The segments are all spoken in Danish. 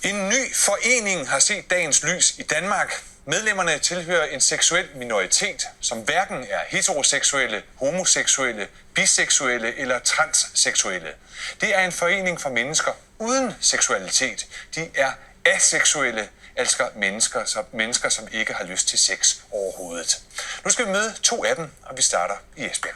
En ny forening har set dagens lys i Danmark. Medlemmerne tilhører en seksuel minoritet, som hverken er heteroseksuelle, homoseksuelle, biseksuelle eller transseksuelle. Det er en forening for mennesker uden seksualitet. De er aseksuelle, altså mennesker, som ikke har lyst til sex overhovedet. Nu skal vi møde 2 af dem, og vi starter i Esbjerg.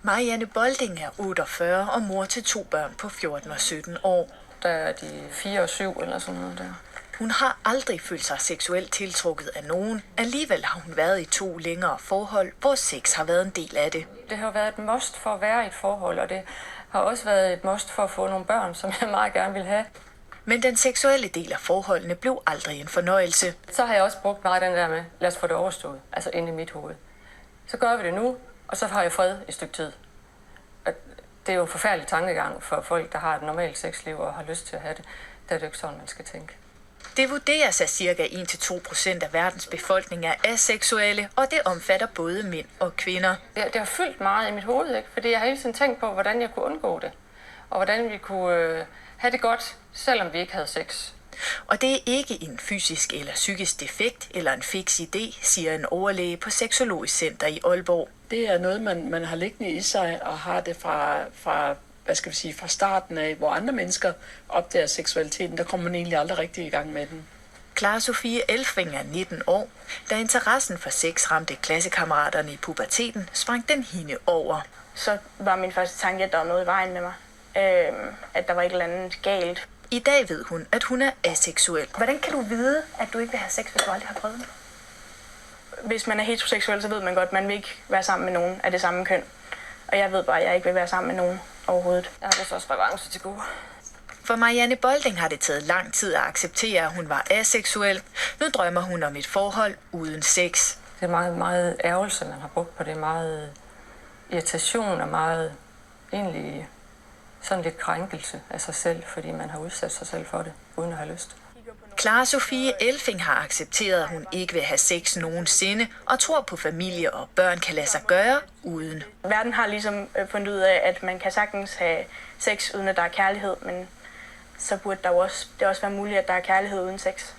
Marianne Bolding er 48 og mor til 2 børn på 14 og 17 år. Der er de 4 og 7 eller sådan noget der. Hun har aldrig følt sig seksuelt tiltrukket af nogen. Alligevel har hun været i 2 længere forhold, hvor sex har været en del af det. Det har været et must for at være i et forhold, og det har også været et must for at få nogle børn, som jeg meget gerne vil have. Men den seksuelle del af forholdene blev aldrig en fornøjelse. Så har jeg også brugt meget den der med, lad os få det overstået, altså inde i mit hoved. Så gør vi det nu, og så har jeg fred et stykke tid. Og det er jo en forfærdelig tankegang for folk, der har et normalt sexliv og har lyst til at have det. Der er det ikke sådan, man skal tænke. Det vurderes, at ca. 1-2% af verdens befolkning er aseksuelle, og det omfatter både mænd og kvinder. Det har fyldt meget i mit hoved, ikke? Fordi jeg har hele tiden tænkt på, hvordan jeg kunne undgå det. Og hvordan vi kunne have det godt, selvom vi ikke havde sex. Og det er ikke en fysisk eller psykisk defekt eller en fiks idé, siger en overlæge på Sexologisk Center i Aalborg. Det er noget, man har liggende i sig og har det fra fra starten af, hvor andre mennesker opdager seksualiteten. Der kommer man egentlig aldrig rigtig i gang med den. Clara Sofie Elfing er 19 år. Da interessen for sex ramte klassekammeraterne i puberteten, sprang den hende over. Så var min første tanke, at der var noget i vejen med mig. At der var et eller andet galt. I dag ved hun, at hun er aseksuel. Hvordan kan du vide, at du ikke vil have sex, hvis du aldrig har prøvet det? Hvis man er heteroseksuel, så ved man godt, at man vil ikke være sammen med nogen af det samme køn. Og jeg ved bare, at jeg ikke vil være sammen med nogen overhovedet. Jeg har vist også revanche til gode. For Marianne Bolding har det taget lang tid at acceptere, at hun var aseksuel. Nu drømmer hun om et forhold uden sex. Det er meget, meget ærgelse, man har brugt på det. Meget irritation og meget egentlig sådan lidt krænkelse af sig selv, fordi man har udsat sig selv for det, uden at have lyst. Clara Sofie Elfing har accepteret, at hun ikke vil have sex nogensinde, og tror på familie og børn kan lade sig gøre uden. Verden har ligesom fundet ud af, at man kan sagtens have sex, uden at der er kærlighed, men så burde det også være muligt, at der er kærlighed uden sex.